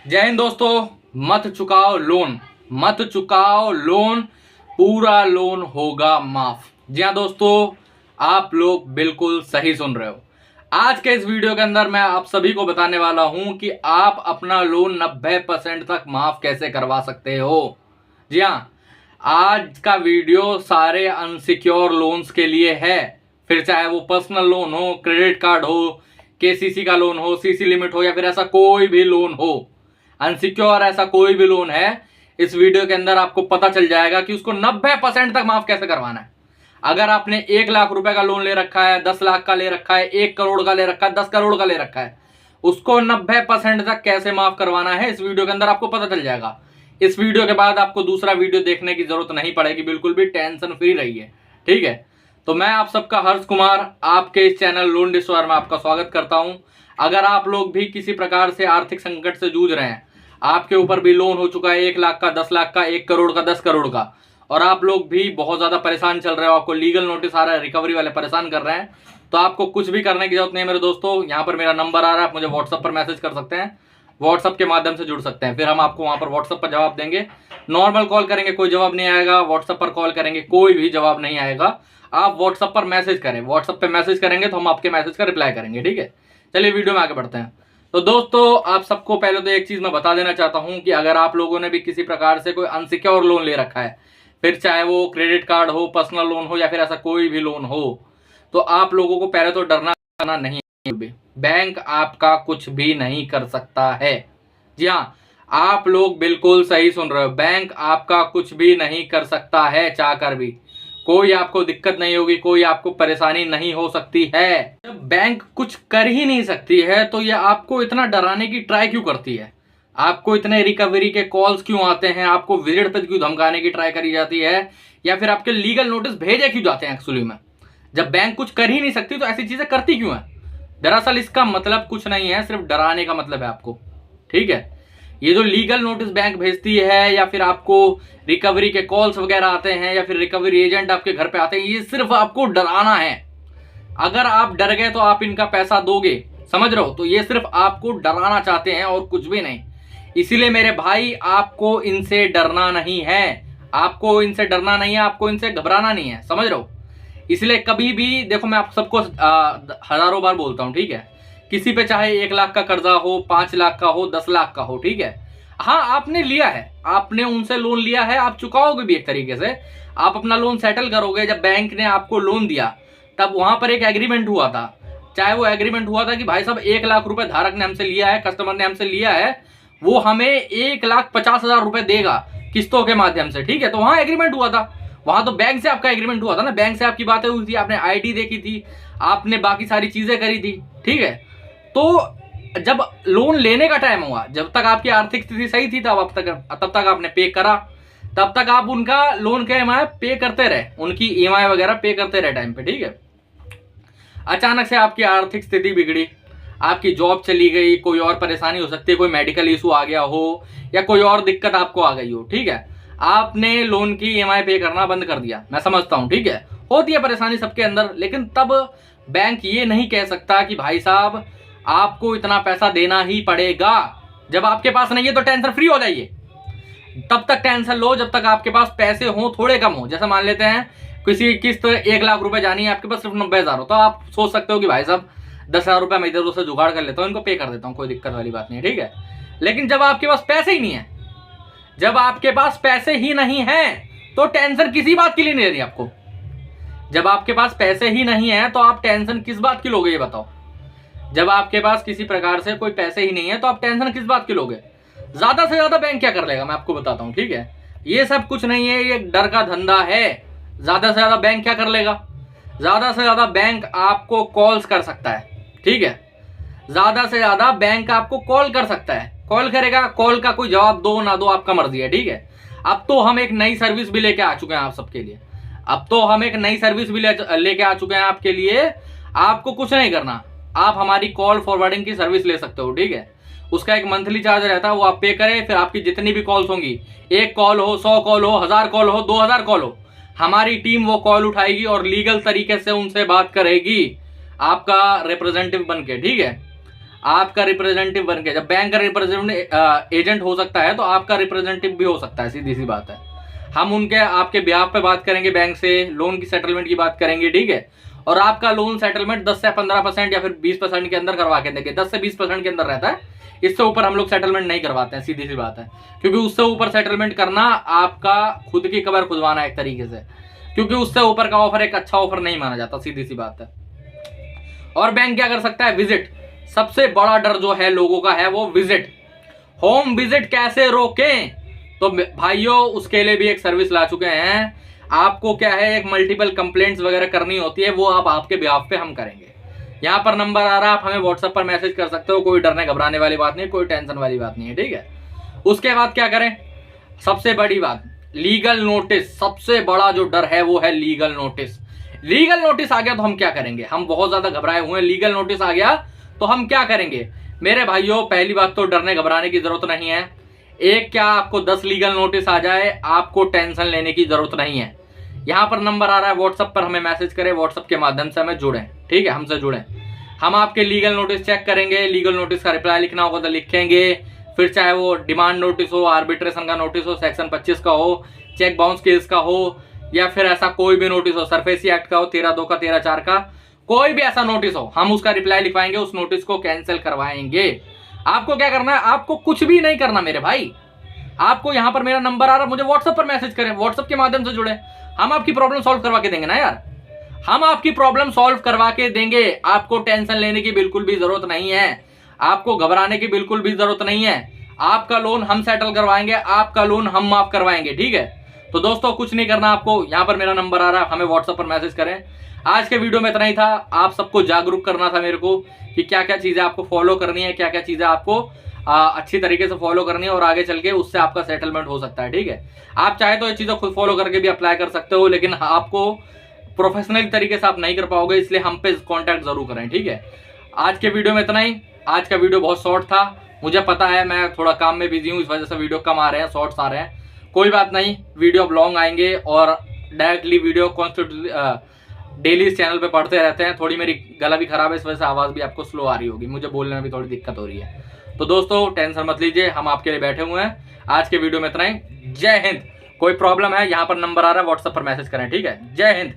जय हिंद दोस्तों। मत चुकाओ लोन, मत चुकाओ लोन, पूरा लोन होगा माफ। जी हाँ दोस्तों, आप लोग बिल्कुल सही सुन रहे हो। आज के इस वीडियो के अंदर मैं आप सभी को बताने वाला हूं कि आप अपना लोन 90% तक माफ कैसे करवा सकते हो। जी हाँ, आज का वीडियो सारे अनसिक्योर लोन्स के लिए है। फिर चाहे वो पर्सनल लोन हो, क्रेडिट कार्ड हो, केसीसी का लोन हो, सीसी लिमिट हो, या फिर ऐसा कोई भी लोन हो, अनसिक्योर ऐसा कोई भी लोन है, इस वीडियो के अंदर आपको पता चल जाएगा कि उसको 90% तक माफ कैसे करवाना है। अगर आपने 1 लाख रुपए का लोन ले रखा है, 10 लाख का ले रखा है, 1 करोड़ का ले रखा है, 10 करोड़ का ले रखा है, उसको 90% तक कैसे माफ करवाना है इस वीडियो के अंदर आपको पता चल जाएगा। इस वीडियो के बाद आपको दूसरा वीडियो देखने की जरूरत नहीं पड़ेगी, बिल्कुल भी टेंशन फ्री रहिए। ठीक है, तो मैं आप सबका हर्ष कुमार आपके इस चैनल लोन डिस्कवर में आपका स्वागत करता हूं। अगर आप लोग भी किसी प्रकार से आर्थिक संकट से जूझ रहे हैं, आपके ऊपर भी लोन हो चुका है 1 लाख का, 10 लाख का, 1 करोड़ का, 10 करोड़ का, और आप लोग भी बहुत ज्यादा परेशान चल रहे हो, आपको लीगल नोटिस आ रहा है, रिकवरी वाले परेशान कर रहे हैं, तो आपको कुछ भी करने की जरूरत नहीं है मेरे दोस्तों। यहाँ पर मेरा नंबर आ रहा है, आप मुझे व्हाट्सएप पर मैसेज कर सकते हैं, व्हाट्सएप के माध्यम से जुड़ सकते हैं, फिर हम आपको वहां पर व्हाट्सएप पर जवाब देंगे। नॉर्मल कॉल करेंगे कोई जवाब नहीं आएगा, व्हाट्सएप पर कॉल करेंगे कोई भी जवाब नहीं आएगा। आप व्हाट्सएप पर मैसेज करें, व्हाट्सएप पर मैसेज करेंगे तो हम आपके मैसेज का रिप्लाई करेंगे। ठीक है, चलिए वीडियो में आगे बढ़ते हैं। तो दोस्तों, आप सबको पहले तो एक चीज मैं बता देना चाहता हूं कि अगर आप लोगों ने भी किसी प्रकार से कोई अनसिक्योर लोन ले रखा है, फिर चाहे वो क्रेडिट कार्ड हो, पर्सनल लोन हो, या फिर ऐसा कोई भी लोन हो, तो आप लोगों को पहले तो डरना नहीं है। बैंक आपका कुछ भी नहीं कर सकता है। जी हाँ, आप लोग बिल्कुल सही सुन रहे हो, बैंक आपका कुछ भी नहीं कर सकता है। चाहकर भी कोई आपको दिक्कत नहीं होगी, कोई आपको परेशानी नहीं हो सकती है। जब बैंक कुछ कर ही नहीं सकती है तो ये आपको इतना डराने की ट्राई क्यों करती है? आपको इतने रिकवरी के कॉल्स क्यों आते हैं? आपको विजिट पे क्यों धमकाने की ट्राई करी जाती है, या फिर आपके लीगल नोटिस भेजे क्यों जाते हैं एक्चुअली में? जब बैंक कुछ कर ही नहीं सकती तो ऐसी चीजें करती क्यों है? दरअसल इसका मतलब कुछ नहीं है, सिर्फ डराने का मतलब है आपको। ठीक है, ये जो लीगल नोटिस बैंक भेजती है, या फिर आपको रिकवरी के कॉल्स वगैरह आते हैं, या फिर रिकवरी एजेंट आपके घर पे आते हैं, ये सिर्फ आपको डराना है। अगर आप डर गए तो आप इनका पैसा दोगे, समझ रहे हो? तो ये सिर्फ आपको डराना चाहते हैं और कुछ भी नहीं। इसीलिए मेरे भाई, आपको इनसे डरना नहीं है, आपको इनसे डरना नहीं है, आपको इनसे घबराना नहीं है, समझ रहे हो? इसलिए कभी भी देखो, मैं आप सबको हजारों बार बोलता हूं, ठीक है, किसी पे चाहे 1 लाख का कर्जा हो, 5 लाख का हो, 10 लाख का हो, ठीक है, हाँ आपने लिया है, आपने उनसे लोन लिया है, आप चुकाओगे भी एक तरीके से, आप अपना लोन सेटल करोगे। जब बैंक ने आपको लोन दिया तब वहां पर एक एग्रीमेंट हुआ था, चाहे वो एग्रीमेंट हुआ था कि भाई साहब 1 लाख रुपए धारक ने हमसे लिया है, कस्टमर ने हमसे लिया है, वो हमें 1,50,000 रुपए देगा किस्तों के माध्यम से। ठीक है, तो वहां एग्रीमेंट हुआ था, वहां तो बैंक से आपका एग्रीमेंट हुआ था ना, बैंक से आपकी बातें हुई थी, आपने आईडी देखी थी, आपने बाकी सारी चीजें करी थी। ठीक है, तो जब लोन लेने का टाइम हुआ, जब तक आपकी आर्थिक स्थिति सही थी तब तक आपने पे करा, तब तक आप उनका लोन का ईएमआई पे करते रहे, उनकी ईएमआई वगैरह पे करते रहे टाइम पे। ठीक है, अचानक से आपकी आर्थिक स्थिति बिगड़ी, आपकी जॉब चली गई, कोई और परेशानी हो सकती है, कोई मेडिकल इशू आ गया हो, या कोई और दिक्कत आपको आ गई हो। ठीक है, आपने लोन की ईएमआई पे करना बंद कर दिया, मैं समझता हूं, ठीक है, होती है परेशानी सबके अंदर, लेकिन तब बैंक ये नहीं कह सकता कि भाई साहब आपको इतना पैसा देना ही पड़ेगा। जब आपके पास नहीं है तो टेंशन फ्री हो जाइए, तब तक टेंशन लो जब तक आपके पास पैसे हो, थोड़े कम हो। जैसे मान लेते हैं किसी किस्त 1 लाख रुपए जानी है, आपके पास सिर्फ 90,000 हो, तो आप सोच सकते हो कि भाई साहब 10,000 रुपए मैं इधर उधर से जुगाड़ कर लेता हूँ, इनको पे कर देता हूँ, कोई दिक्कत वाली बात नहीं है। ठीक है, लेकिन जब आपके पास पैसे ही नहीं है, जब आपके पास पैसे ही नहीं है तो टेंशन किसी बात की नहीं रहती आपको। जब आपके पास पैसे ही नहीं है तो आप टेंशन किस बात की लोगे, ये बताओ? जब आपके पास किसी प्रकार से कोई पैसे ही नहीं है तो आप टेंशन किस बात की लोगे? ज्यादा से ज्यादा बैंक क्या कर लेगा, मैं आपको बताता हूं। ठीक है, ये सब कुछ नहीं है, ये डर का धंधा है। ज्यादा से ज्यादा बैंक क्या कर लेगा? ज्यादा से ज्यादा बैंक आपको कॉल्स कर सकता है। ठीक है, ज्यादा से ज्यादा बैंक आपको कॉल कर सकता है, कॉल करेगा, कॉल का कोई जवाब दो ना दो आपका मर्जी है। ठीक है, अब तो हम एक नई सर्विस भी लेके आ चुके हैं आप सबके लिए, अब तो हम एक नई सर्विस भी लेके आ चुके हैं आपके लिए। आपको कुछ नहीं करना, आप हमारी कॉल फॉरवर्डिंग की सर्विस ले सकते हो। ठीक है, उसका एक मंथली चार्ज रहता है, वो आप पे करें, फिर आपकी जितनी भी कॉल्स होंगी, 1 कॉल हो, 100 कॉल हो, 1000 कॉल हो, 2000 कॉल हो, हमारी टीम वो कॉल उठाएगी और लीगल तरीके से उनसे बात करेगी, आपका रिप्रेजेंटेटिव बन के। ठीक है, आपका रिप्रेजेंटेटिव बन के, जब बैंक का रिप्रेजेंटेटिव एजेंट हो सकता है तो आपका रिप्रेजेंटेटिव भी हो सकता है, सीधी सी बात है। हम उनके आपके बिहाफ पे बात करेंगे, बैंक से लोन की सेटलमेंट की बात करेंगे, ठीक है। और आपका लोन सेटलमेंट 10 से 15% या फिर 20% के अंदर करवा के देंगे, 10 से 20% के अंदर रहता है, इससे ऊपर हम लोग सेटलमेंट नहीं करवाते हैं, सीधी सी बात है। क्योंकि उससे ऊपर सेटलमेंट करना आपका खुद की कबर खुदवाना एक तरीके से, क्योंकि उससे ऊपर का ऑफर एक अच्छा ऑफर नहीं माना जाता, सीधी सी बात है। और बैंक क्या कर सकता है, विजिट। सबसे बड़ा डर जो है लोगों का है वो विजिट, होम विजिट कैसे रोकें, तो भाइयों उसके लिए भी एक सर्विस ला चुके हैं। आपको क्या है, एक मल्टीपल कंप्लेंट्स वगैरह करनी होती है, वो आप आपके बिहाफ पे हम करेंगे। यहाँ पर नंबर आ रहा है, आप हमें व्हाट्सएप पर मैसेज कर सकते हो, कोई डरने घबराने वाली बात नहीं, कोई टेंशन वाली बात नहीं है, ठीक है। उसके बाद क्या करें, सबसे बड़ी बात लीगल नोटिस। सबसे बड़ा जो डर है वो है लीगल नोटिस। लीगल नोटिस आ गया तो हम क्या करेंगे, हम बहुत ज्यादा घबराए हुए हैं। लीगल नोटिस आ गया तो हम क्या करेंगे मेरे भाइयों, पहली बात तो डरने घबराने की जरूरत नहीं है। एक क्या आपको 10 लीगल नोटिस आ जाए, आपको टेंशन लेने की जरूरत नहीं है। यहाँ पर नंबर आ रहा है, व्हाट्सएप पर हमें मैसेज करें, व्हाट्सएप के माध्यम से हमें जुड़ें, ठीक है, हमसे जुड़ें। हम आपके लीगल नोटिस चेक करेंगे, लीगल नोटिस का रिप्लाई लिखना होगा तो लिखेंगे, फिर चाहे वो डिमांड नोटिस हो, आर्बिट्रेशन का नोटिस हो, सेक्शन 25 का हो, चेक बाउंस केस का हो, या फिर ऐसा कोई भी नोटिस हो, सरफेसी एक्ट का हो, 13(2) का, 13(4) का, कोई भी ऐसा नोटिस हो, हम उसका रिप्लाई लिखवाएंगे, उस नोटिस को कैंसिल करवाएंगे। आपको क्या करना है, आपको कुछ भी नहीं करना मेरे भाई। आपको यहाँ पर मेरा नंबर आ रहा है, मुझे व्हाट्सएप पर मैसेज करें, व्हाट्सएप के माध्यम से जुड़े, हम आपकी प्रॉब्लम सॉल्व करवा के देंगे ना यार, हम आपकी प्रॉब्लम सॉल्व करवा के देंगे। आपको टेंशन लेने की बिल्कुल भी जरूरत नहीं है, आपको घबराने की बिल्कुल भी जरूरत नहीं है। आपका लोन हम सेटल करवाएंगे, आपका लोन हम माफ करवाएंगे, ठीक है। तो दोस्तों कुछ नहीं करना आपको, यहाँ पर मेरा नंबर आ रहा है, हमें व्हाट्सएप पर मैसेज करें। आज के वीडियो में इतना ही था, आप सबको जागरूक करना था मेरे को कि क्या क्या चीजें आपको फॉलो करनी है, क्या क्या चीजें आपको अच्छी तरीके से फॉलो करनी है, और आगे चल के उससे आपका सेटलमेंट हो सकता है, ठीक है। आप चाहे तो ये चीजें खुद फॉलो करके भी अप्लाई कर सकते हो, लेकिन आपको प्रोफेशनल तरीके से आप नहीं कर पाओगे, इसलिए हम पे कांटेक्ट जरूर करें, ठीक है। आज के वीडियो में इतना ही। आज का वीडियो बहुत शॉर्ट था, मुझे पता है, मैं थोड़ा काम में बिजी हूँ, इस वजह से वीडियो कम आ रहे हैं, शॉर्ट्स आ रहे हैं, कोई बात नहीं, वीडियो अब लॉन्ग आएंगे और डायरेक्टली वीडियो डेली इस चैनल पे पढ़ते रहते हैं। थोड़ी मेरी गला भी खराब है, इस वजह से आवाज़ भी आपको स्लो आ रही होगी, मुझे बोलने में भी थोड़ी दिक्कत हो रही है। तो दोस्तों टेंशन मत लीजिए, हम आपके लिए बैठे हुए हैं। आज के वीडियो में इतना ही। जय हिंद। कोई प्रॉब्लम है, यहाँ पर नंबर आ रहा है, व्हाट्सएप पर मैसेज करें, ठीक है। जय हिंद।